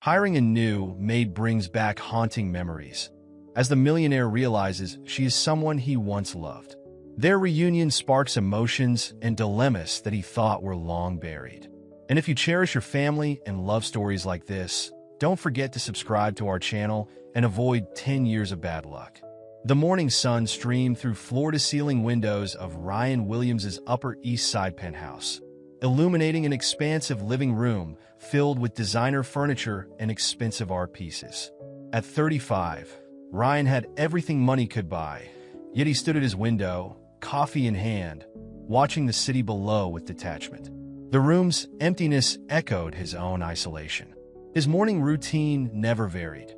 Hiring a new maid brings back haunting memories, as the millionaire realizes she is someone he once loved. Their reunion sparks emotions and dilemmas that he thought were long buried. And if you cherish your family and love stories like this, don't forget to subscribe to our channel and avoid 10 years of bad luck. The morning sun streamed through floor-to-ceiling windows of Ryan Williams's Upper East Side penthouse, illuminating an expansive living room filled with designer furniture and expensive art pieces. At 35, Ryan had everything money could buy, yet he stood at his window, coffee in hand, watching the city below with detachment. The room's emptiness echoed his own isolation. His morning routine never varied.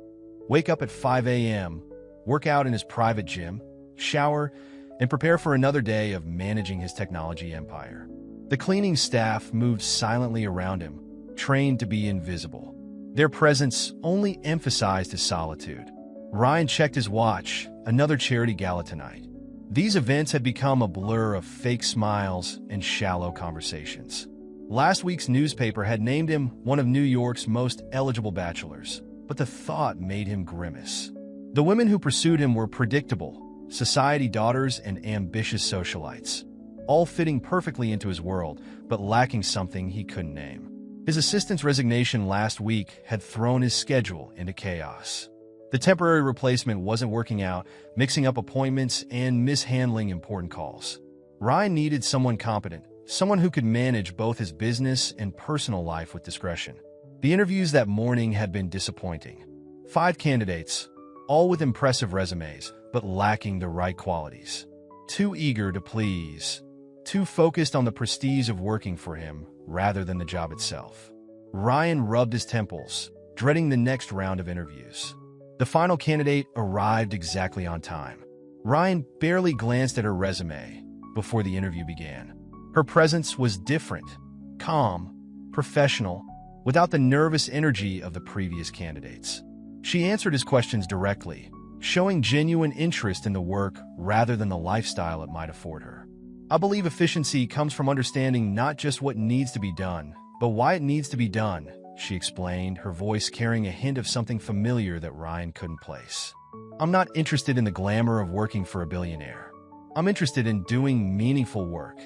Wake up at 5 a.m., work out in his private gym, shower, and prepare for another day of managing his technology empire. The cleaning staff moved silently around him, trained to be invisible. Their presence only emphasized his solitude. Ryan checked his watch, another charity gala tonight. These events had become a blur of fake smiles and shallow conversations. Last week's newspaper had named him one of New York's most eligible bachelors, but the thought made him grimace. The women who pursued him were predictable, society daughters and ambitious socialites, all fitting perfectly into his world, but lacking something he couldn't name. His assistant's resignation last week had thrown his schedule into chaos. The temporary replacement wasn't working out, mixing up appointments and mishandling important calls. Ryan needed someone competent, someone who could manage both his business and personal life with discretion. The interviews that morning had been disappointing. 5 candidates, all with impressive resumes, but lacking the right qualities. Too eager to please, too focused on the prestige of working for him rather than the job itself. Ryan rubbed his temples, dreading the next round of interviews. The final candidate arrived exactly on time. Ryan barely glanced at her resume before the interview began. Her presence was different, calm, professional, without the nervous energy of the previous candidates. She answered his questions directly, showing genuine interest in the work rather than the lifestyle it might afford her. I believe efficiency comes from understanding not just what needs to be done, but why it needs to be done, she explained, her voice carrying a hint of something familiar that Ryan couldn't place. I'm not interested in the glamour of working for a billionaire. I'm interested in doing meaningful work.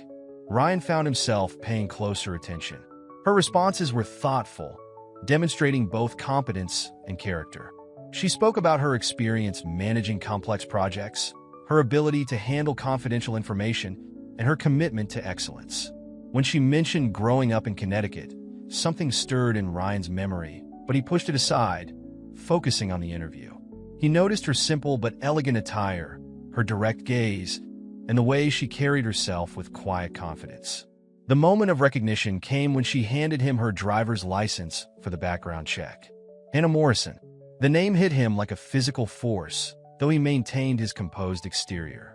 Ryan found himself paying closer attention. Her responses were thoughtful, demonstrating both competence and character. She spoke about her experience managing complex projects, her ability to handle confidential information, and her commitment to excellence. When she mentioned growing up in Connecticut, something stirred in Ryan's memory, but he pushed it aside, focusing on the interview. He noticed her simple but elegant attire, her direct gaze, and the way she carried herself with quiet confidence. The moment of recognition came when she handed him her driver's license for the background check. Hannah Morrison. The name hit him like a physical force, though he maintained his composed exterior.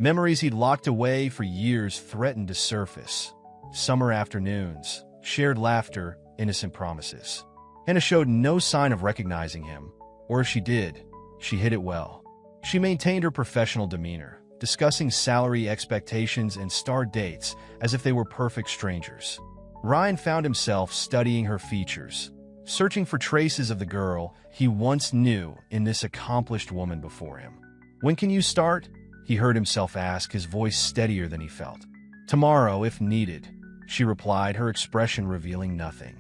Memories he'd locked away for years threatened to surface. Summer afternoons, shared laughter, innocent promises. Hannah showed no sign of recognizing him, or if she did, she hid it well. She maintained her professional demeanor, discussing salary expectations and start dates as if they were perfect strangers. Ryan found himself studying her features, searching for traces of the girl he once knew in this accomplished woman before him. "When can you start?" he heard himself ask, his voice steadier than he felt. "Tomorrow, if needed," she replied, her expression revealing nothing.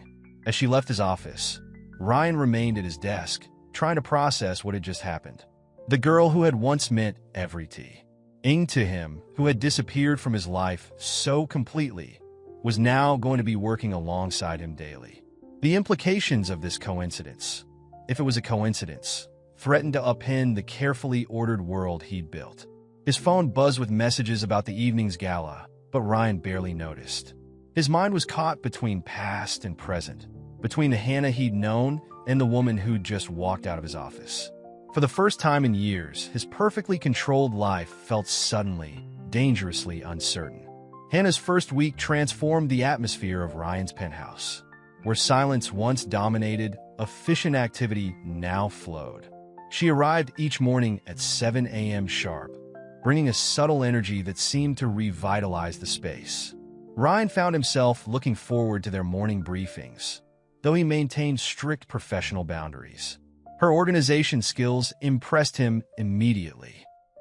As she left his office, Ryan remained at his desk, trying to process what had just happened. The girl who had once meant everything to him, who had disappeared from his life so completely, was now going to be working alongside him daily. The implications of this coincidence, if it was a coincidence, threatened to upend the carefully ordered world he'd built. His phone buzzed with messages about the evening's gala, but Ryan barely noticed. His mind was caught between past and present, between the Hannah he'd known and the woman who'd just walked out of his office. For the first time in years, his perfectly controlled life felt suddenly, dangerously uncertain. Hannah's first week transformed the atmosphere of Ryan's penthouse. Where silence once dominated, efficient activity now flowed. She arrived each morning at 7 a.m. sharp, bringing a subtle energy that seemed to revitalize the space. Ryan found himself looking forward to their morning briefings, though he maintained strict professional boundaries. Her organization skills impressed him immediately.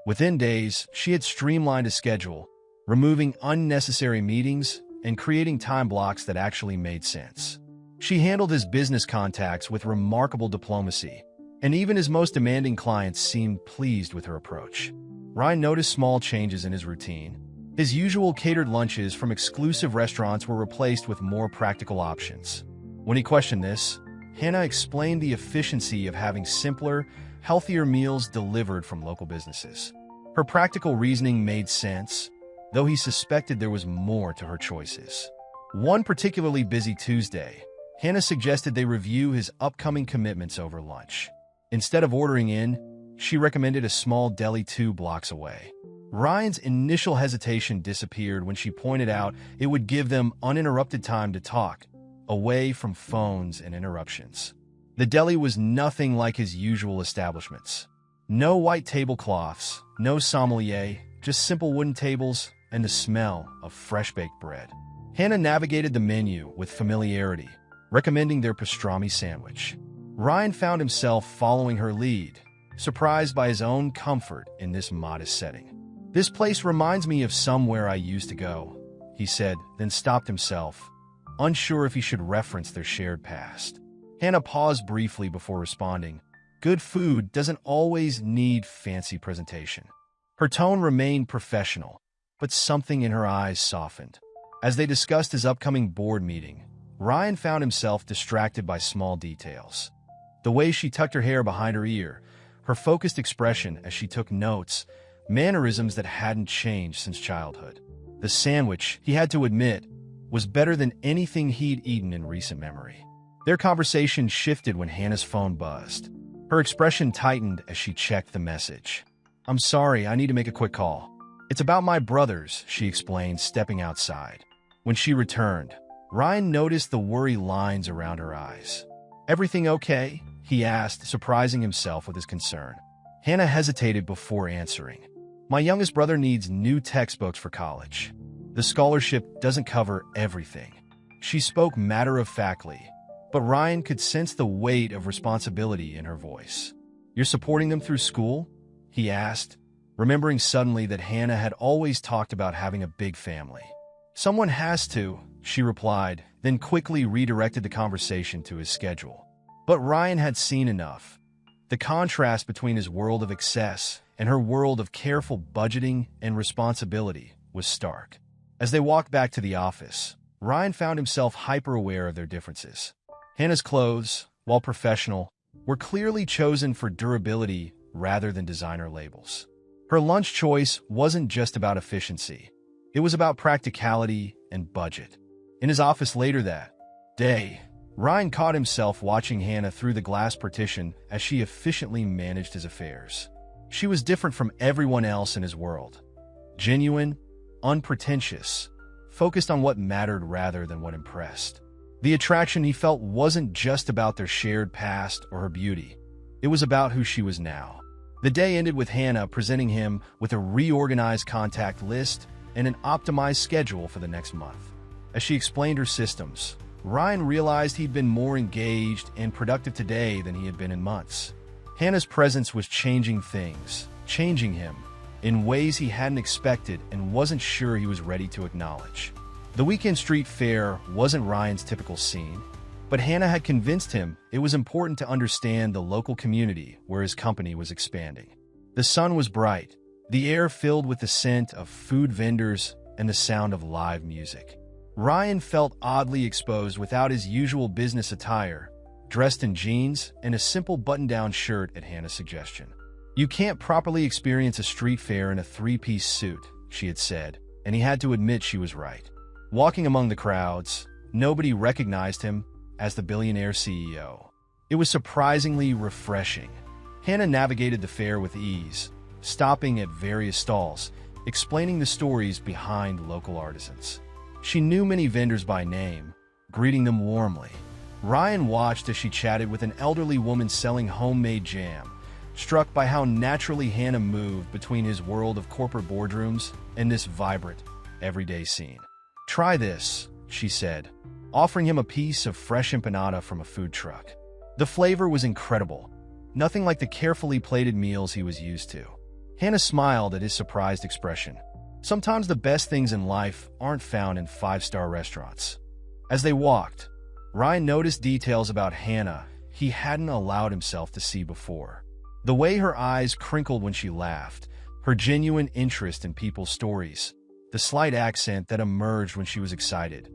Within days, she had streamlined a schedule, removing unnecessary meetings and creating time blocks that actually made sense. She handled his business contacts with remarkable diplomacy, and even his most demanding clients seemed pleased with her approach. Ryan noticed small changes in his routine. His usual catered lunches from exclusive restaurants were replaced with more practical options. When he questioned this, Hannah explained the efficiency of having simpler, healthier meals delivered from local businesses. Her practical reasoning made sense, though he suspected there was more to her choices. One particularly busy Tuesday, Hannah suggested they review his upcoming commitments over lunch. Instead of ordering in, she recommended a small deli 2 blocks away. Ryan's initial hesitation disappeared when she pointed out it would give them uninterrupted time to talk, away from phones and interruptions. The deli was nothing like his usual establishments. No white tablecloths, no sommelier, just simple wooden tables and the smell of fresh-baked bread. Hannah navigated the menu with familiarity, recommending their pastrami sandwich. Ryan found himself following her lead, surprised by his own comfort in this modest setting. "This place reminds me of somewhere I used to go," he said, then stopped himself, unsure if he should reference their shared past. Hannah paused briefly before responding. Good food doesn't always need fancy presentation. Her tone remained professional, but something in her eyes softened. As they discussed his upcoming board meeting, Ryan found himself distracted by small details. The way she tucked her hair behind her ear, her focused expression as she took notes, mannerisms that hadn't changed since childhood. The sandwich, he had to admit, was better than anything he'd eaten in recent memory. Their conversation shifted when Hannah's phone buzzed. Her expression tightened as she checked the message. "I'm sorry, I need to make a quick call. It's about my brothers," she explained, stepping outside. When she returned, Ryan noticed the worry lines around her eyes. "Everything okay?" he asked, surprising himself with his concern. Hannah hesitated before answering. "My youngest brother needs new textbooks for college. The scholarship doesn't cover everything." She spoke matter-of-factly, but Ryan could sense the weight of responsibility in her voice. "You're supporting them through school?" he asked, remembering suddenly that Hannah had always talked about having a big family. "Someone has to," she replied, then quickly redirected the conversation to his schedule. But Ryan had seen enough. The contrast between his world of excess and her world of careful budgeting and responsibility was stark. As they walked back to the office, Ryan found himself hyper-aware of their differences. Hannah's clothes, while professional, were clearly chosen for durability rather than designer labels. Her lunch choice wasn't just about efficiency. It was about practicality and budget. In his office later that day, Ryan caught himself watching Hannah through the glass partition as she efficiently managed his affairs. She was different from everyone else in his world. Genuine, unpretentious, focused on what mattered rather than what impressed. The attraction he felt wasn't just about their shared past or her beauty. It was about who she was now. The day ended with Hannah presenting him with a reorganized contact list and an optimized schedule for the next month. As she explained her systems, Ryan realized he'd been more engaged and productive today than he had been in months. Hannah's presence was changing things, changing him, in ways he hadn't expected and wasn't sure he was ready to acknowledge. The weekend street fair wasn't Ryan's typical scene, but Hannah had convinced him it was important to understand the local community where his company was expanding. The sun was bright, the air filled with the scent of food vendors and the sound of live music. Ryan felt oddly exposed without his usual business attire, dressed in jeans and a simple button-down shirt at Hannah's suggestion. "You can't properly experience a street fair in a three-piece suit," she had said, and he had to admit she was right. Walking among the crowds, nobody recognized him as the billionaire CEO. It was surprisingly refreshing. Hannah navigated the fair with ease, stopping at various stalls, explaining the stories behind local artisans. She knew many vendors by name, greeting them warmly. Ryan watched as she chatted with an elderly woman selling homemade jam, struck by how naturally Hannah moved between his world of corporate boardrooms and this vibrant, everyday scene. "Try this," she said, offering him a piece of fresh empanada from a food truck. The flavor was incredible, nothing like the carefully plated meals he was used to. Hannah smiled at his surprised expression. Sometimes the best things in life aren't found in five-star restaurants. As they walked, Ryan noticed details about Hannah he hadn't allowed himself to see before. The way her eyes crinkled when she laughed, her genuine interest in people's stories, the slight accent that emerged when she was excited.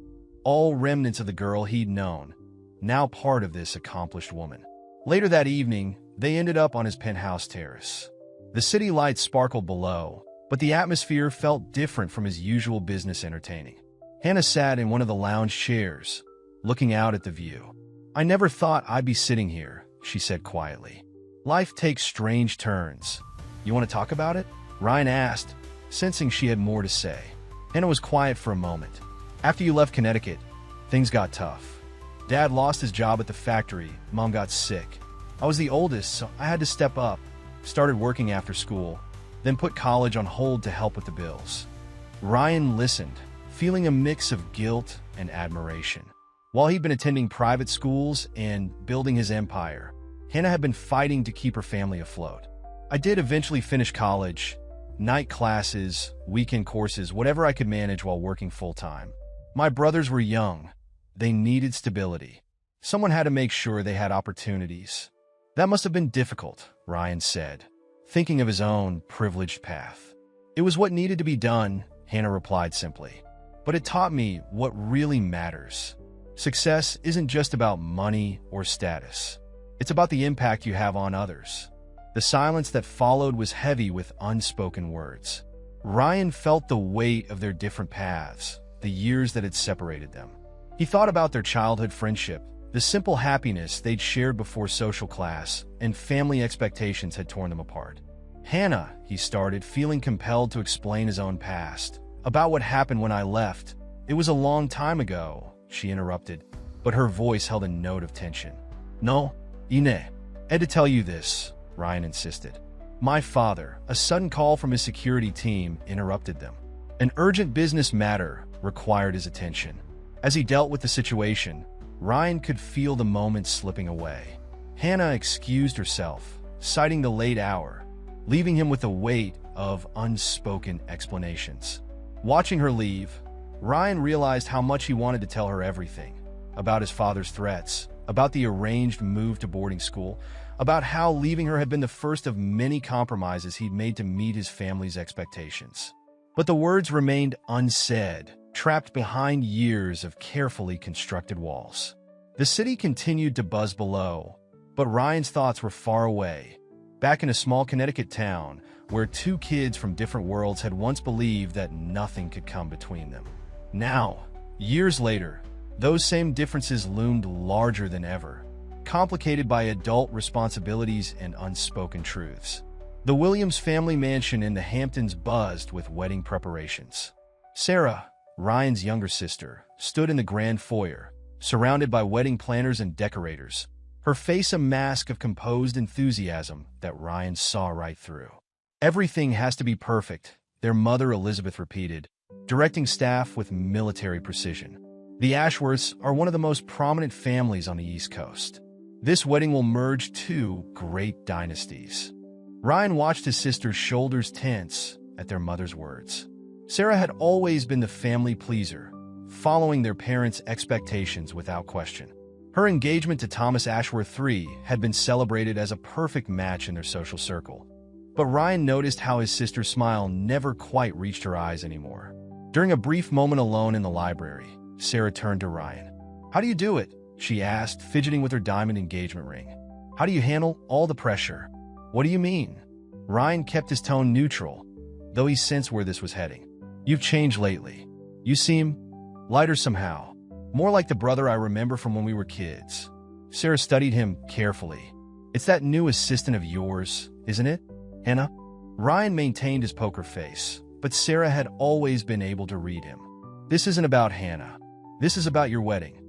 All remnants of the girl he'd known, now part of this accomplished woman. Later that evening, they ended up on his penthouse terrace. The city lights sparkled below, but the atmosphere felt different from his usual business entertaining. Hannah sat in one of the lounge chairs, looking out at the view. "I never thought I'd be sitting here," she said quietly. "Life takes strange turns. You want to talk about it?" Ryan asked, sensing she had more to say. Hannah was quiet for a moment. "After you left Connecticut, things got tough. Dad lost his job at the factory, Mom got sick. I was the oldest, so I had to step up, started working after school, then put college on hold to help with the bills." Ryan listened, feeling a mix of guilt and admiration. While he'd been attending private schools and building his empire, Hannah had been fighting to keep her family afloat. "I did eventually finish college, night classes, weekend courses, whatever I could manage while working full-time. My brothers were young. They needed stability. Someone had to make sure they had opportunities." "That must have been difficult," Ryan said, thinking of his own privileged path. "It was what needed to be done," Hannah replied simply. "But it taught me what really matters. Success isn't just about money or status. It's about the impact you have on others." The silence that followed was heavy with unspoken words. Ryan felt the weight of their different paths, the years that had separated them. He thought about their childhood friendship, the simple happiness they'd shared before social class, and family expectations had torn them apart. "Hannah," he started, feeling compelled to explain his own past. "About what happened when I left. It was a long time ago," she interrupted, but her voice held a note of tension. "No, Ine, I had to tell you this," Ryan insisted. "My father," a sudden call from his security team interrupted them. An urgent business matter required his attention. As he dealt with the situation, Ryan could feel the moments slipping away. Hannah excused herself, citing the late hour, leaving him with the weight of unspoken explanations. Watching her leave, Ryan realized how much he wanted to tell her everything. About his father's threats, about the arranged move to boarding school, about how leaving her had been the first of many compromises he'd made to meet his family's expectations. But the words remained unsaid, trapped behind years of carefully constructed walls. The city continued to buzz below, but Ryan's thoughts were far away, back in a small Connecticut town where two kids from different worlds had once believed that nothing could come between them. Now, years later, those same differences loomed larger than ever, complicated by adult responsibilities and unspoken truths. The Williams family mansion in the Hamptons buzzed with wedding preparations. Sarah, Ryan's younger sister, stood in the grand foyer, surrounded by wedding planners and decorators, her face a mask of composed enthusiasm that Ryan saw right through. "Everything has to be perfect," their mother Elizabeth repeated, directing staff with military precision. "The Ashworths are one of the most prominent families on the East Coast. This wedding will merge two great dynasties." Ryan watched his sister's shoulders tense at their mother's words. Sarah had always been the family pleaser, following their parents' expectations without question. Her engagement to Thomas Ashworth III had been celebrated as a perfect match in their social circle. But Ryan noticed how his sister's smile never quite reached her eyes anymore. During a brief moment alone in the library, Sarah turned to Ryan. "How do you do it?" she asked, fidgeting with her diamond engagement ring. "How do you handle all the pressure?" "What do you mean?" Ryan kept his tone neutral, though he sensed where this was heading. "You've changed lately. You seem lighter somehow. More like the brother I remember from when we were kids." Sarah studied him carefully. "It's that new assistant of yours, isn't it, Hannah?" Ryan maintained his poker face, but Sarah had always been able to read him. "This isn't about Hannah. This is about your wedding."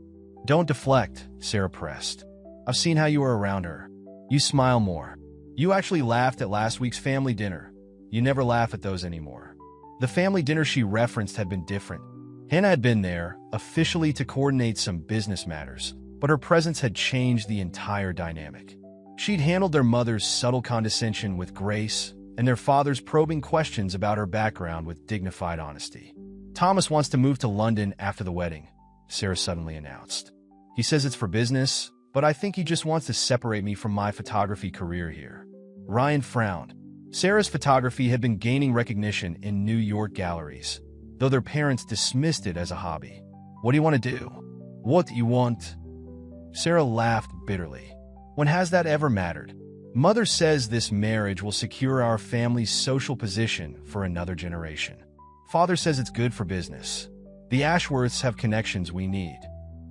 "Don't deflect," Sarah pressed. "I've seen how you are around her. You smile more. You actually laughed at last week's family dinner. You never laugh at those anymore." The family dinner she referenced had been different. Hannah had been there, officially to coordinate some business matters, but her presence had changed the entire dynamic. She'd handled their mother's subtle condescension with grace, and their father's probing questions about her background with dignified honesty. "Thomas wants to move to London after the wedding," Sarah suddenly announced. "He says it's for business, but I think he just wants to separate me from my photography career here." Ryan frowned. Sarah's photography had been gaining recognition in New York galleries, though their parents dismissed it as a hobby. "What do you want to do?" "What do you want?" Sarah laughed bitterly. "When has that ever mattered? Mother says this marriage will secure our family's social position for another generation. Father says it's good for business. The Ashworths have connections we need."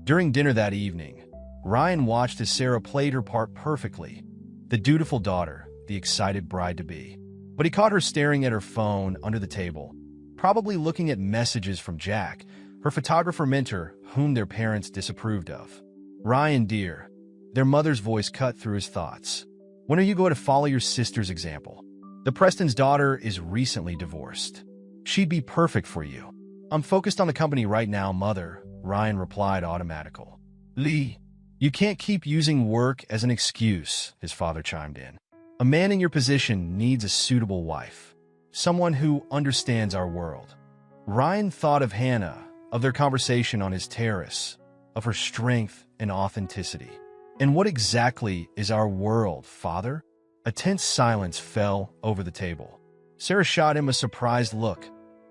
During dinner that evening, Ryan watched as Sarah played her part perfectly, the dutiful daughter, the excited bride-to-be. But he caught her staring at her phone under the table, probably looking at messages from Jack, her photographer mentor, whom their parents disapproved of. "Ryan, dear," their mother's voice cut through his thoughts. "When are you going to follow your sister's example? The Preston's daughter is recently divorced. She'd be perfect for you." "I'm focused on the company right now, Mother," Ryan replied automatically. "Lee, you can't keep using work as an excuse," his father chimed in. "A man in your position needs a suitable wife, someone who understands our world." Ryan thought of Hannah, of their conversation on his terrace, of her strength and authenticity. "And what exactly is our world, Father?" A tense silence fell over the table. Sarah shot him a surprised look.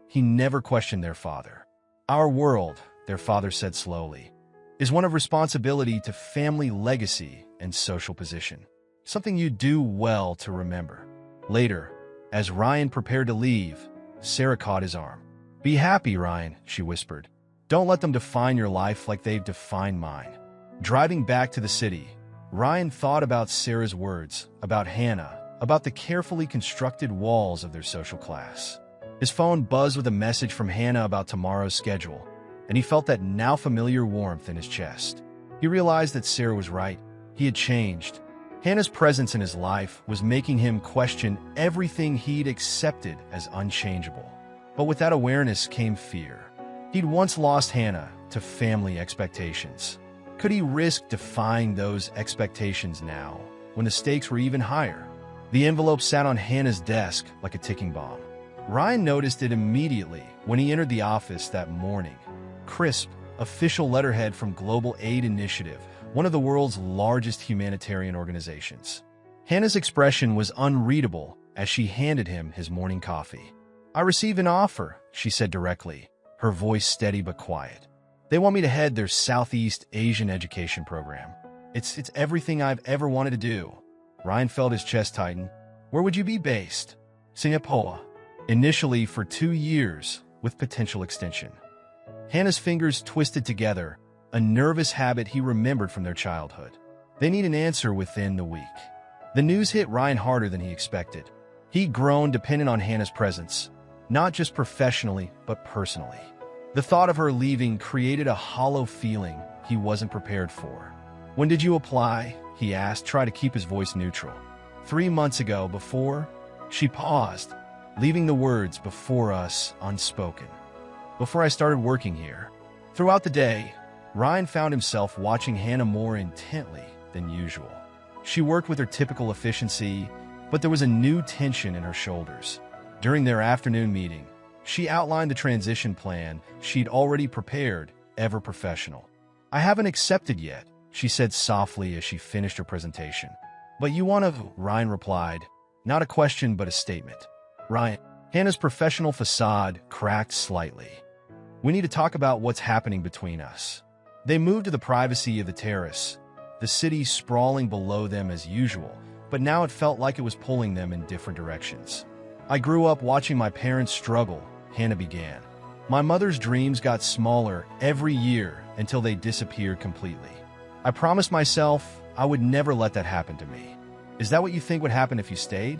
He never questioned their father. "Our world," their father said slowly, "is one of responsibility to family legacy and social position. Something you do well to remember." Later, as Ryan prepared to leave, Sarah caught his arm. "Be happy, Ryan," she whispered. "Don't let them define your life like they've defined mine." Driving back to the city, Ryan thought about Sarah's words, about Hannah, about the carefully constructed walls of their social class. His phone buzzed with a message from Hannah about tomorrow's schedule, and he felt that now familiar warmth in his chest. He realized that Sarah was right. He had changed. Hannah's presence in his life was making him question everything he'd accepted as unchangeable. But with that awareness came fear. He'd once lost Hannah to family expectations. Could he risk defying those expectations now, when the stakes were even higher? The envelope sat on Hannah's desk like a ticking bomb. Ryan noticed it immediately when he entered the office that morning. Crisp, official letterhead from Global Aid Initiative, one of the world's largest humanitarian organizations. Hannah's expression was unreadable as she handed him his morning coffee. "I received an offer," she said directly, her voice steady but quiet. "They want me to head their Southeast Asian education program. It's everything I've ever wanted to do." Ryan felt his chest tighten. "Where would you be based?" "Singapore. Initially for 2 years, with potential extension." Hannah's fingers twisted together, a nervous habit he remembered from their childhood. They need an answer within the week. The news hit Ryan harder than he expected. He'd grown dependent on Hannah's presence, not just professionally, but personally. The thought of her leaving created a hollow feeling he wasn't prepared for. "When did you apply?" he asked, trying to keep his voice neutral. 3 months ago, before..." She paused, leaving the words "before us" unspoken. "Before I started working here." Throughout the day, Ryan found himself watching Hannah more intently than usual. She worked with her typical efficiency, but there was a new tension in her shoulders. During their afternoon meeting, she outlined the transition plan she'd already prepared, ever professional. "I haven't accepted yet," she said softly as she finished her presentation. "But you want to," Ryan replied, not a question but a statement. "Ryan." Hannah's professional facade cracked slightly. "We need to talk about what's happening between us." They moved to the privacy of the terrace, the city sprawling below them as usual, but now it felt like it was pulling them in different directions. "I grew up watching my parents struggle," Hannah began. "My mother's dreams got smaller every year until they disappeared completely. I promised myself I would never let that happen to me. Is that what you think would happen if you stayed?"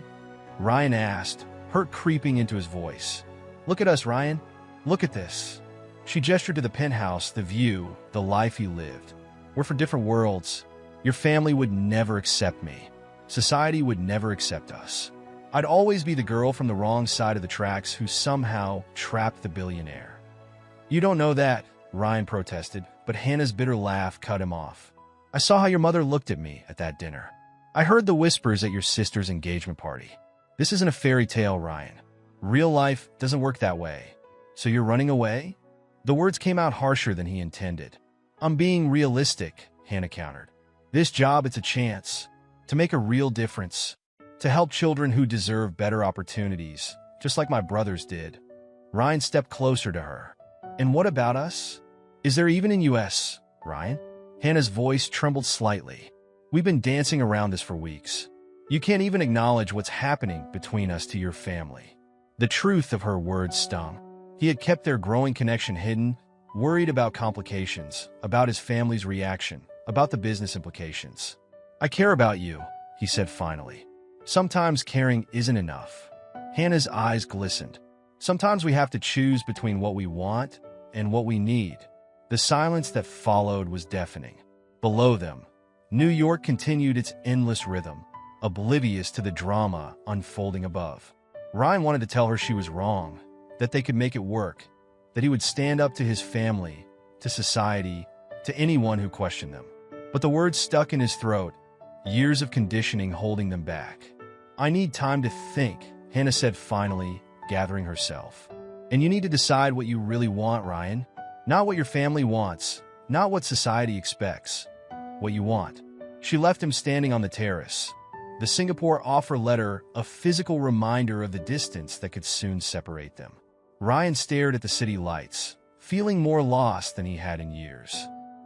Ryan asked, hurt creeping into his voice. "Look at us, Ryan. Look at this." She gestured to the penthouse, the view, the life he lived. "We're for different worlds. Your family would never accept me. Society would never accept us. I'd always be the girl from the wrong side of the tracks who somehow trapped the billionaire." "You don't know that," Ryan protested, but Hannah's bitter laugh cut him off. I saw how your mother looked at me at that dinner. I heard the whispers at your sister's engagement party. This isn't a fairy tale, Ryan. Real life doesn't work that way. So you're running away? The words came out harsher than he intended. I'm being realistic, Hannah countered. This job, it's a chance to make a real difference, to help children who deserve better opportunities, just like my brothers did. Ryan stepped closer to her. And what about us? Is there even in US, Ryan? Hannah's voice trembled slightly. We've been dancing around this for weeks. You can't even acknowledge what's happening between us to your family. The truth of her words stung. He had kept their growing connection hidden, worried about complications, about his family's reaction, about the business implications. I care about you, he said finally. Sometimes caring isn't enough. Hannah's eyes glistened. Sometimes we have to choose between what we want and what we need. The silence that followed was deafening. Below them, New York continued its endless rhythm, oblivious to the drama unfolding above. Ryan wanted to tell her she was wrong, that they could make it work, that he would stand up to his family, to society, to anyone who questioned them. But the words stuck in his throat, years of conditioning holding them back. I need time to think, Hannah said finally, gathering herself. And you need to decide what you really want, Ryan. Not what your family wants, not what society expects. What you want. She left him standing on the terrace. The Singapore offer letter, a physical reminder of the distance that could soon separate them. Ryan stared at the city lights, feeling more lost than he had in years.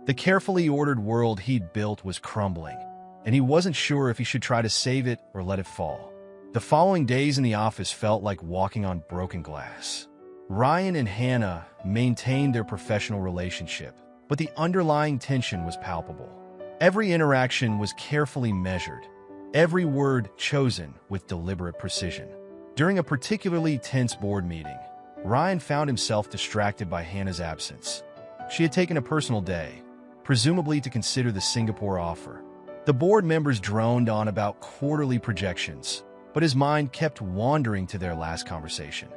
The carefully ordered world he'd built was crumbling, and he wasn't sure if he should try to save it or let it fall. The following days in the office felt like walking on broken glass. Ryan and Hannah maintained their professional relationship, but the underlying tension was palpable. Every interaction was carefully measured, every word chosen with deliberate precision. During a particularly tense board meeting, Ryan found himself distracted by Hannah's absence. She had taken a personal day, presumably to consider the Singapore offer. The board members droned on about quarterly projections, but his mind kept wandering to their last conversation.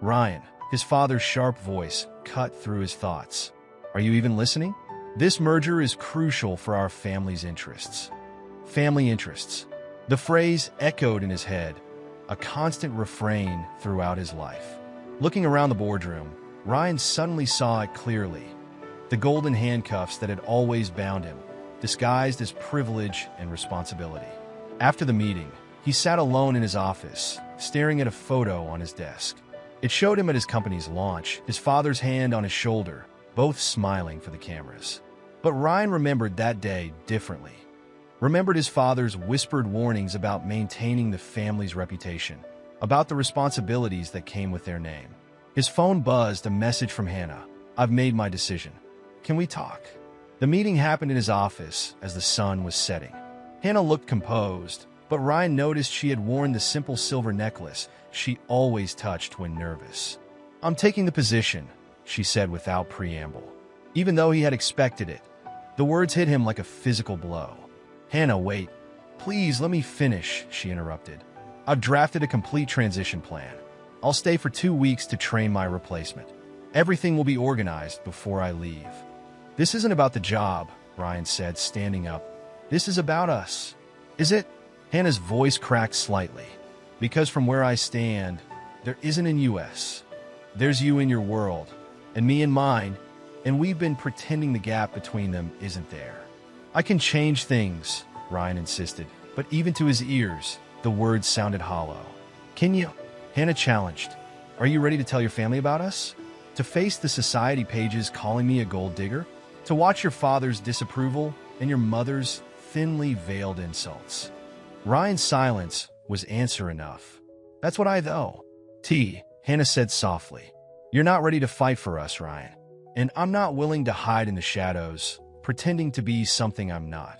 Ryan, his father's sharp voice, cut through his thoughts. Are you even listening? This merger is crucial for our family's interests. Family interests. The phrase echoed in his head, a constant refrain throughout his life. Looking around the boardroom, Ryan suddenly saw it clearly. The golden handcuffs that had always bound him, disguised as privilege and responsibility. After the meeting, he sat alone in his office, staring at a photo on his desk. It showed him at his company's launch, his father's hand on his shoulder, both smiling for the cameras. But Ryan remembered that day differently. Remembered his father's whispered warnings about maintaining the family's reputation, about the responsibilities that came with their name. His phone buzzed, a message from Hannah. I've made my decision. Can we talk? The meeting happened in his office as the sun was setting. Hannah looked composed, but Ryan noticed she had worn the simple silver necklace she always touched when nervous. I'm taking the position, she said without preamble. Even though he had expected it, the words hit him like a physical blow. Hannah, wait. Please let me finish, she interrupted. I've drafted a complete transition plan. I'll stay for 2 weeks to train my replacement. Everything will be organized before I leave. This isn't about the job, Ryan said, standing up. This is about us. Is it? Hannah's voice cracked slightly. Because from where I stand, there isn't an US. There's you in your world, and me in mine, and we've been pretending the gap between them isn't there. I can change things, Ryan insisted, but even to his ears, the words sounded hollow. Can you? Hannah challenged. Are you ready to tell your family about us? To face the society pages calling me a gold digger? To watch your father's disapproval and your mother's thinly veiled insults? Ryan's silence was answer enough. That's what I though. Hannah said softly. You're not ready to fight for us, Ryan. And I'm not willing to hide in the shadows, pretending to be something I'm not.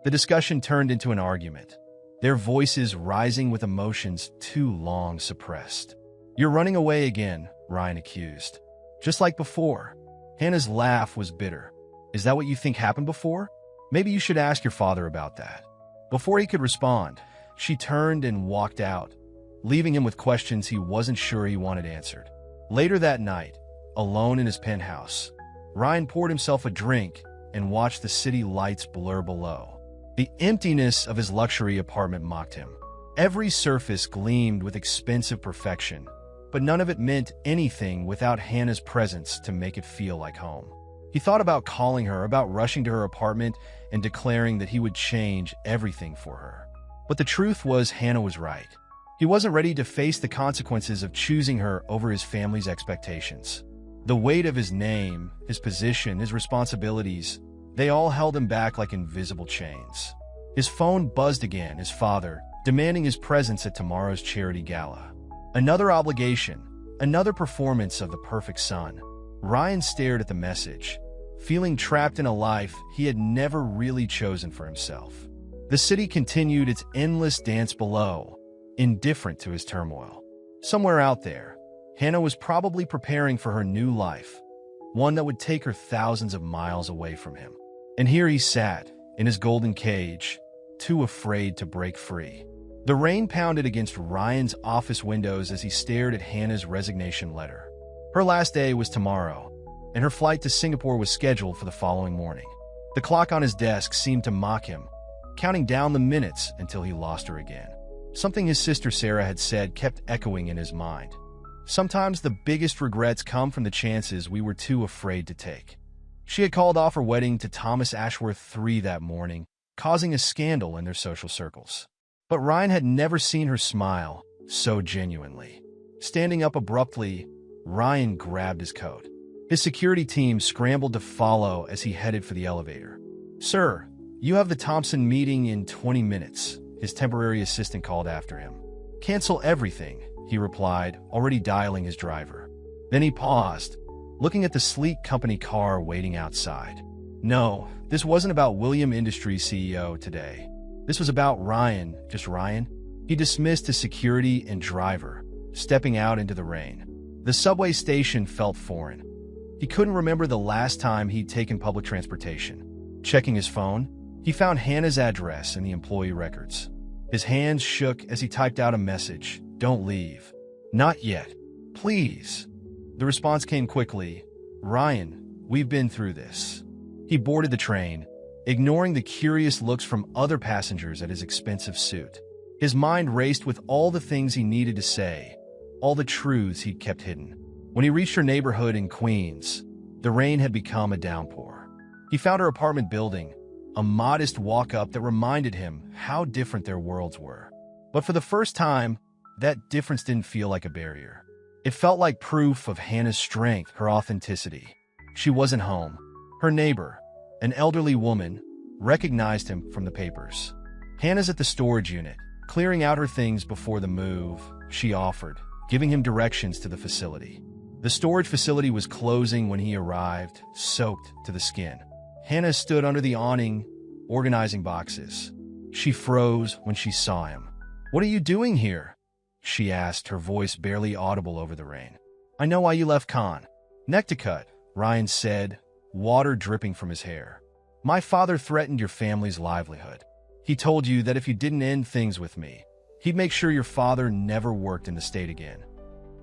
The discussion turned into an argument, their voices rising with emotions too long suppressed. You're running away again, Ryan accused. Just like before. Hannah's laugh was bitter. Is that what you think happened before? Maybe you should ask your father about that. Before he could respond, she turned and walked out, leaving him with questions he wasn't sure he wanted answered. Later that night, alone in his penthouse, Ryan poured himself a drink and watched the city lights blur below. The emptiness of his luxury apartment mocked him. Every surface gleamed with expensive perfection, but none of it meant anything without Hannah's presence to make it feel like home. He thought about calling her, about rushing to her apartment and declaring that he would change everything for her. But the truth was, Hannah was right. He wasn't ready to face the consequences of choosing her over his family's expectations. The weight of his name, his position, his responsibilities, they all held him back like invisible chains. His phone buzzed again, his father, demanding his presence at tomorrow's charity gala. Another obligation, another performance of the perfect son. Ryan stared at the message, feeling trapped in a life he had never really chosen for himself. The city continued its endless dance below, indifferent to his turmoil. Somewhere out there, Hannah was probably preparing for her new life, one that would take her thousands of miles away from him. And here he sat, in his golden cage, too afraid to break free. The rain pounded against Ryan's office windows as he stared at Hannah's resignation letter. Her last day was tomorrow, and her flight to Singapore was scheduled for the following morning. The clock on his desk seemed to mock him, counting down the minutes until he lost her again. Something his sister Sarah had said kept echoing in his mind. Sometimes the biggest regrets come from the chances we were too afraid to take. She had called off her wedding to Thomas Ashworth III that morning, causing a scandal in their social circles. But Ryan had never seen her smile so genuinely. Standing up abruptly, Ryan grabbed his coat. His security team scrambled to follow as he headed for the elevator. "Sir, you have the Thompson meeting in 20 minutes, his temporary assistant called after him. "Cancel everything," he replied, already dialing his driver. Then he paused, looking at the sleek company car waiting outside. No, this wasn't about William Industries CEO today. This was about Ryan, just Ryan. He dismissed his security and driver, stepping out into the rain. The subway station felt foreign. He couldn't remember the last time he'd taken public transportation. Checking his phone, he found Hannah's address in the employee records. His hands shook as he typed out a message. "Don't leave. Not yet. Please." The response came quickly. "Ryan, we've been through this." He boarded the train, ignoring the curious looks from other passengers at his expensive suit. His mind raced with all the things he needed to say, all the truths he'd kept hidden. When he reached her neighborhood in Queens, the rain had become a downpour. He found her apartment building, a modest walk-up that reminded him how different their worlds were. But for the first time, that difference didn't feel like a barrier. It felt like proof of Hannah's strength, her authenticity. She wasn't home. Her neighbor, an elderly woman, recognized him from the papers. "Hannah's at the storage unit, clearing out her things before the move," she offered, giving him directions to the facility. The storage facility was closing when he arrived, soaked to the skin. Hannah stood under the awning, organizing boxes. She froze when she saw him. "What are you doing here?" she asked, her voice barely audible over the rain. "I know why you left Con." "Neck to cut," Ryan said, water dripping from his hair. "My father threatened your family's livelihood. He told you that if you didn't end things with me, he'd make sure your father never worked in the state again."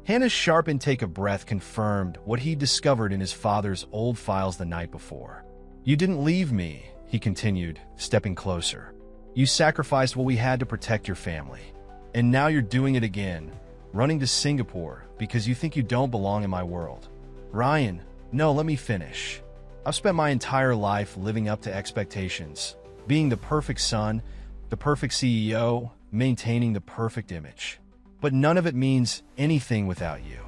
Hannah's sharp intake of breath confirmed what he discovered in his father's old files the night before. "You didn't leave me," he continued, stepping closer. "You sacrificed what we had to protect your family. And now you're doing it again, running to Singapore because you think you don't belong in my world." "Ryan, no, let me finish. I've spent my entire life living up to expectations, being the perfect son, the perfect CEO, maintaining the perfect image. But none of it means anything without you.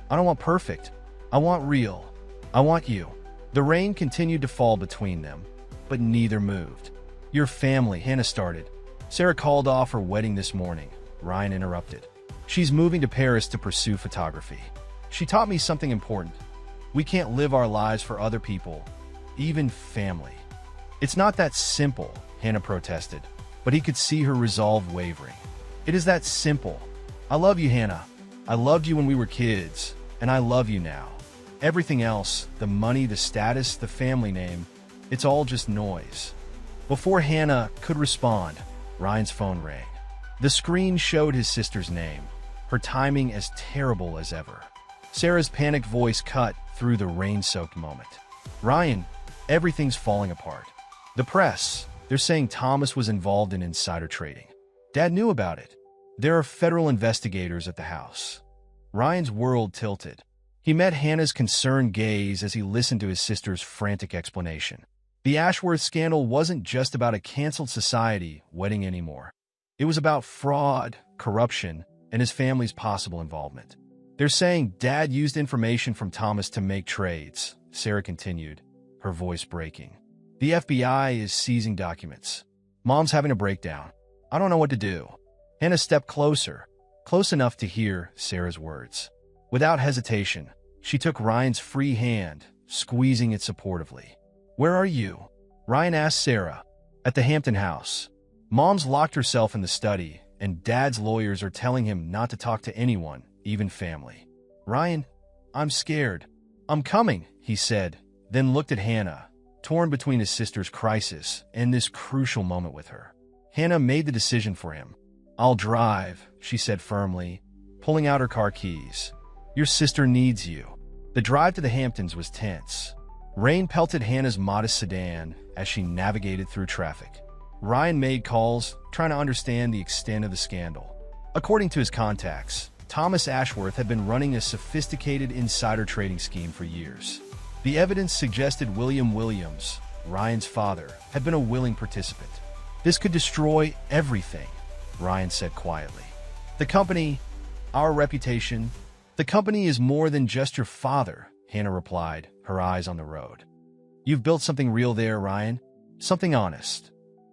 I don't want perfect. I want real. I want you." The rain continued to fall between them, but neither moved. "Your family," Hannah started. "Sarah called off her wedding this morning," Ryan interrupted. "She's moving to Paris to pursue photography. She taught me something important. We can't live our lives for other people, even family." "It's not that simple," Hannah protested, but he could see her resolve wavering. "It is that simple. I love you, Hannah. I loved you when we were kids, and I love you now. Everything else, the money, the status, the family name, it's all just noise." Before Hannah could respond, Ryan's phone rang. The screen showed his sister's name, her timing as terrible as ever. Sarah's panicked voice cut through the rain-soaked moment. Ryan, everything's falling apart. The press, they're saying Thomas was involved in insider trading. Dad knew about it. There are federal investigators at the house. Ryan's world tilted. He met Hannah's concerned gaze as he listened to his sister's frantic explanation. The Ashworth scandal wasn't just about a canceled society wedding anymore. It was about fraud, corruption, and his family's possible involvement. They're saying Dad used information from Thomas to make trades, Sarah continued, her voice breaking. The FBI is seizing documents. Mom's having a breakdown. I don't know what to do. Hannah stepped closer, close enough to hear Sarah's words. Without hesitation, she took Ryan's free hand, squeezing it supportively. "Where are you?" Ryan asked Sarah. "At the Hampton house. Mom's locked herself in the study, and Dad's lawyers are telling him not to talk to anyone, even family." "Ryan, I'm scared." "I'm coming," he said, then looked at Hannah, torn between his sister's crisis and this crucial moment with her. Hannah made the decision for him. "I'll drive," she said firmly, pulling out her car keys. "Your sister needs you." The drive to the Hamptons was tense. Rain pelted Hannah's modest sedan as she navigated through traffic. Ryan made calls, trying to understand the extent of the scandal. According to his contacts, Thomas Ashworth had been running a sophisticated insider trading scheme for years. The evidence suggested William Williams, Ryan's father, had been a willing participant. "This could destroy everything," Ryan said quietly. "The company, our reputation, the company is more than just your father," Hannah replied, her eyes on the road. "You've built something real there, Ryan. Something honest."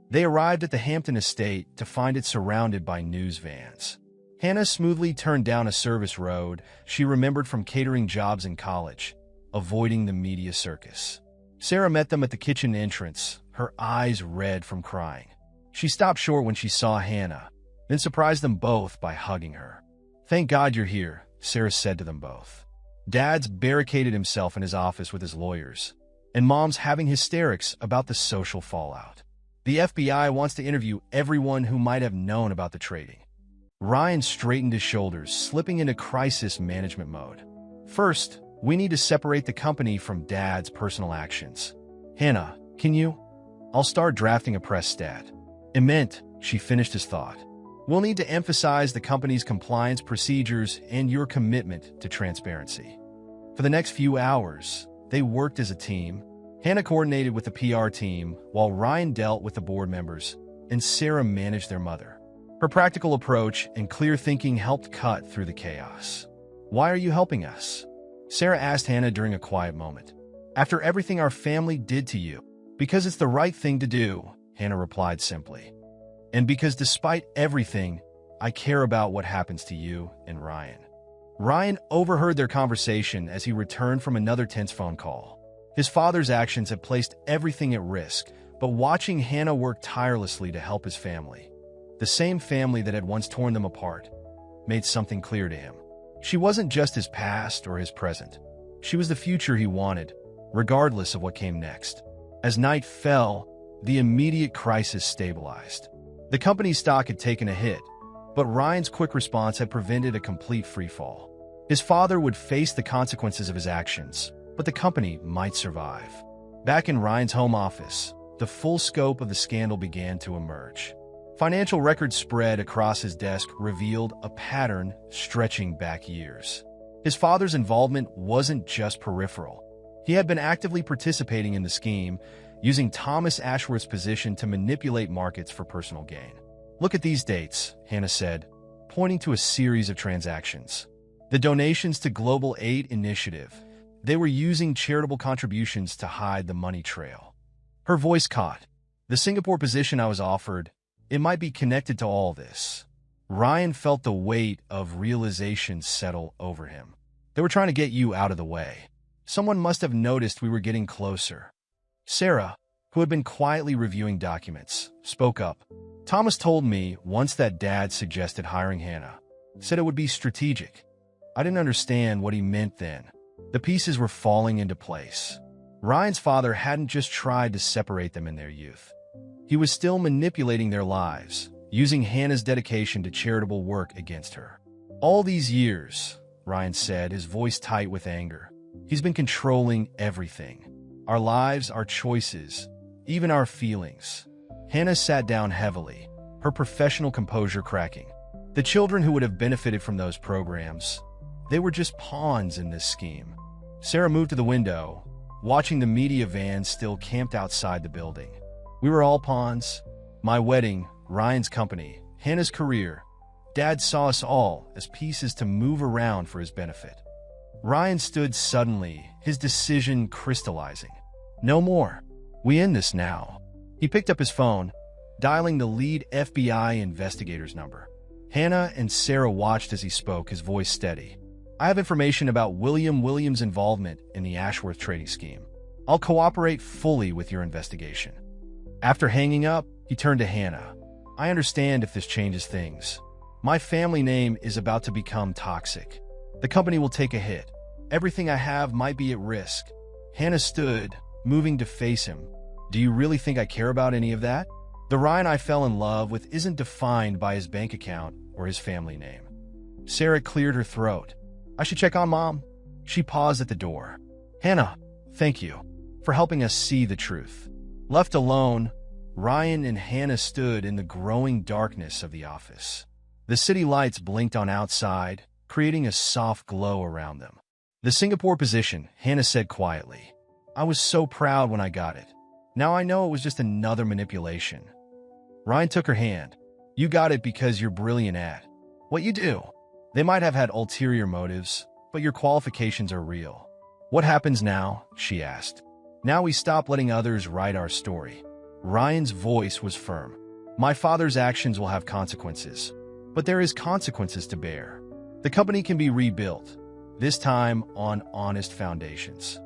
They arrived at the Hampton estate to find it surrounded by news vans. Hannah smoothly turned down a service road she remembered from catering jobs in college, avoiding the media circus. Sarah met them at the kitchen entrance, her eyes red from crying. She stopped short when she saw Hannah, then surprised them both by hugging her. "Thank God you're here," Sarah said to them both. "Dad's barricaded himself in his office with his lawyers, and Mom's having hysterics about the social fallout. The FBI wants to interview everyone who might have known about the trading." Ryan straightened his shoulders, slipping into crisis management mode. "First, we need to separate the company from Dad's personal actions. Hannah, can you? I'll start drafting a press stat." "It meant," she finished his thought. "We'll need to emphasize the company's compliance procedures and your commitment to transparency." For the next few hours, they worked as a team. Hannah coordinated with the PR team, while Ryan dealt with the board members, and Sarah managed their mother. Her practical approach and clear thinking helped cut through the chaos. "Why are you helping us?" Sarah asked Hannah during a quiet moment. "After everything our family did to you." "Because it's the right thing to do," Hannah replied simply. "And because despite everything, I care about what happens to you and Ryan." Ryan overheard their conversation as he returned from another tense phone call. His father's actions had placed everything at risk, but watching Hannah work tirelessly to help his family, the same family that had once torn them apart, made something clear to him. She wasn't just his past or his present. She was the future he wanted, regardless of what came next. As night fell, the immediate crisis stabilized. The company's stock had taken a hit, but Ryan's quick response had prevented a complete freefall. His father would face the consequences of his actions, but the company might survive. Back in Ryan's home office, the full scope of the scandal began to emerge. Financial records spread across his desk revealed a pattern stretching back years. His father's involvement wasn't just peripheral. He had been actively participating in the scheme, using Thomas Ashworth's position to manipulate markets for personal gain. "Look at these dates," Hannah said, pointing to a series of transactions. The donations to Global Aid Initiative. They were using charitable contributions to hide the money trail. Her voice caught. "The Singapore position I was offered, it might be connected to all this." Ryan felt the weight of realization settle over him. "They were trying to get you out of the way. Someone must have noticed we were getting closer." Sarah, who had been quietly reviewing documents, spoke up. "Thomas told me once that Dad suggested hiring Hannah. Said it would be strategic. I didn't understand what he meant then. The pieces were falling into place." Ryan's father hadn't just tried to separate them in their youth. He was still manipulating their lives, using Hannah's dedication to charitable work against her. "All these years," Ryan said, his voice tight with anger, "he's been controlling everything. our lives, our choices, even our feelings. Hannah sat down heavily, her professional composure cracking. The children who would have benefited from those programs, they were just pawns in this scheme. Sarah moved to the window, watching the media van still camped outside the building. We were all pawns. My wedding, Ryan's company, Hannah's career. Dad saw us all as pieces to move around for his benefit. Ryan stood suddenly, his decision crystallizing. No more. We end this now. He picked up his phone, dialing the lead FBI investigator's number. Hannah and Sarah watched as he spoke, his voice steady. I have information about William Williams' involvement in the Ashworth trading scheme. I'll cooperate fully with your investigation. After hanging up, he turned to Hannah. I understand if this changes things. My family name is about to become toxic. The company will take a hit. Everything I have might be at risk. Hannah stood, moving to face him. Do you really think I care about any of that? The Ryan I fell in love with isn't defined by his bank account or his family name. Sarah cleared her throat. I should check on Mom. She paused at the door. Hannah, thank you for helping us see the truth. Left alone, Ryan and Hannah stood in the growing darkness of the office. The city lights blinked on outside, creating a soft glow around them. The Singapore position, Hannah said quietly. I was so proud when I got it. Now I know it was just another manipulation. Ryan took her hand. You got it because you're brilliant at what you do. They might have had ulterior motives, but your qualifications are real. What happens now? She asked. Now we stop letting others write our story. Ryan's voice was firm. My father's actions will have consequences, but there is consequences to bear. The company can be rebuilt, this time on honest foundations.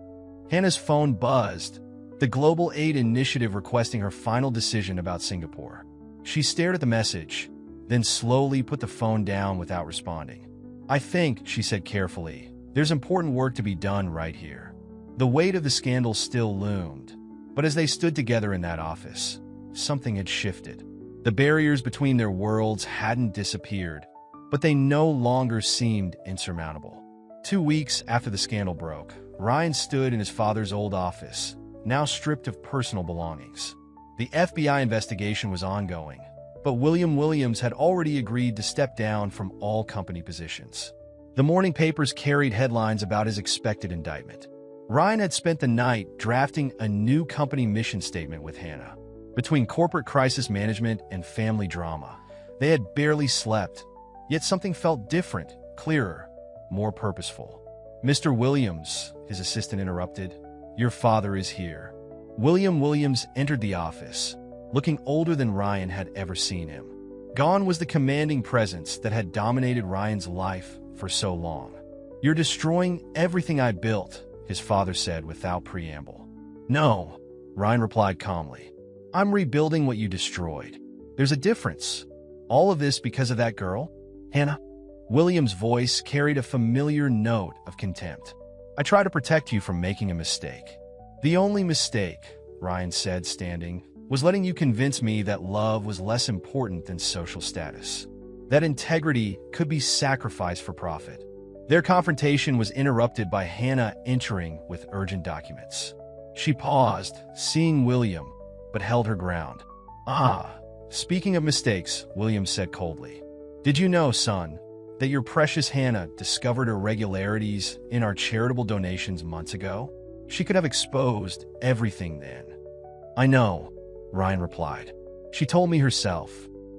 Hannah's phone buzzed, the Global Aid Initiative requesting her final decision about Singapore. She stared at the message, then slowly put the phone down without responding. I think, she said carefully, there's important work to be done right here. The weight of the scandal still loomed, but as they stood together in that office, something had shifted. The barriers between their worlds hadn't disappeared, but they no longer seemed insurmountable. 2 weeks after the scandal broke, Ryan stood in his father's old office, now stripped of personal belongings. The FBI investigation was ongoing, but William Williams had already agreed to step down from all company positions. The morning papers carried headlines about his expected indictment. Ryan had spent the night drafting a new company mission statement with Hannah. Between corporate crisis management and family drama, they had barely slept, yet something felt different, clearer, more purposeful. Mr. Williams, his assistant interrupted, your father is here. William Williams entered the office, looking older than Ryan had ever seen him. Gone was the commanding presence that had dominated Ryan's life for so long. You're destroying everything I built, his father said without preamble. No, Ryan replied calmly. I'm rebuilding what you destroyed. There's a difference. All of this because of that girl, Hannah? William's voice carried a familiar note of contempt. I try to protect you from making a mistake. The only mistake, Ryan said, standing, was letting you convince me that love was less important than social status. That integrity could be sacrificed for profit. Their confrontation was interrupted by Hannah entering with urgent documents. She paused, seeing William, but held her ground. Speaking of mistakes, William said coldly. Did you know, son, that your precious Hannah discovered irregularities in our charitable donations months ago? She could have exposed everything then. I know, Ryan replied. She told me herself.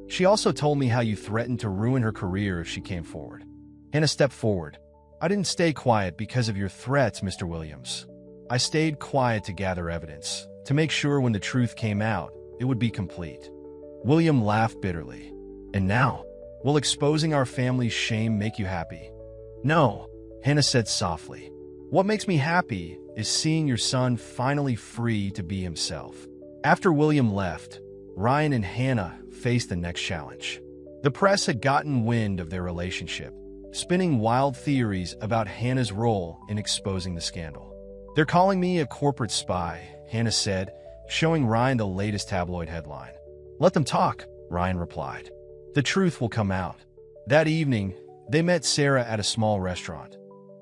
She also told me how you threatened to ruin her career if she came forward. Hannah stepped forward. I didn't stay quiet because of your threats, Mr. Williams. I stayed quiet to gather evidence, to make sure when the truth came out, it would be complete. William laughed bitterly. And now, will exposing our family's shame make you happy? No, Hannah said softly. What makes me happy is seeing your son finally free to be himself. After William left, Ryan and Hannah faced the next challenge. The press had gotten wind of their relationship, spinning wild theories about Hannah's role in exposing the scandal. They're calling me a corporate spy, Hannah said, showing Ryan the latest tabloid headline. Let them talk, Ryan replied. The truth will come out. That evening, they met Sarah at a small restaurant,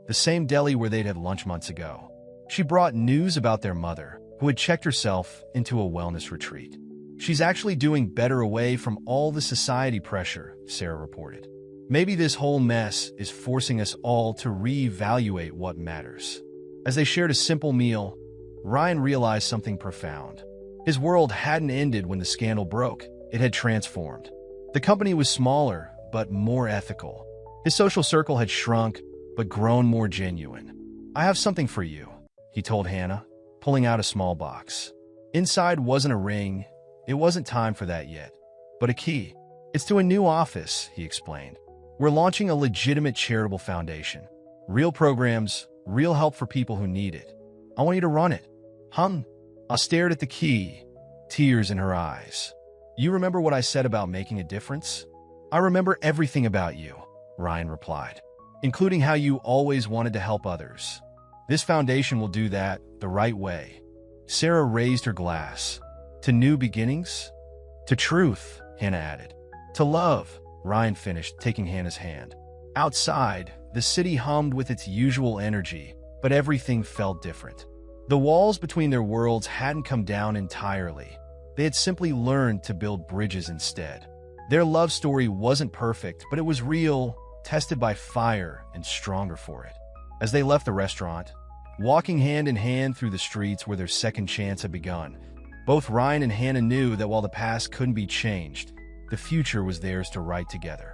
the same deli where they'd had lunch months ago. She brought news about their mother, who had checked herself into a wellness retreat. She's actually doing better away from all the society pressure, Sarah reported. Maybe this whole mess is forcing us all to reevaluate what matters. As they shared a simple meal, Ryan realized something profound. His world hadn't ended when the scandal broke. It had transformed. The company was smaller, but more ethical. His social circle had shrunk, but grown more genuine. "I have something for you," he told Hannah, pulling out a small box. Inside wasn't a ring. It wasn't time for that yet, but a key. "It's to a new office," he explained. "We're launching a legitimate charitable foundation. Real programs, real help for people who need it. I want you to run it." I stared at the key, tears in her eyes. "You remember what I said about making a difference?" "I remember everything about you," Ryan replied, "including how you always wanted to help others. This foundation will do that the right way." Sarah raised her glass. "To new beginnings?" "To truth," Hannah added. "To love," Ryan finished, taking Hannah's hand. Outside, the city hummed with its usual energy, but everything felt different. The walls between their worlds hadn't come down entirely. They had simply learned to build bridges instead. Their love story wasn't perfect, but it was real, tested by fire, and stronger for it. As they left the restaurant, walking hand in hand through the streets where their second chance had begun, both Ryan and Hannah knew that while the past couldn't be changed, the future was theirs to write together.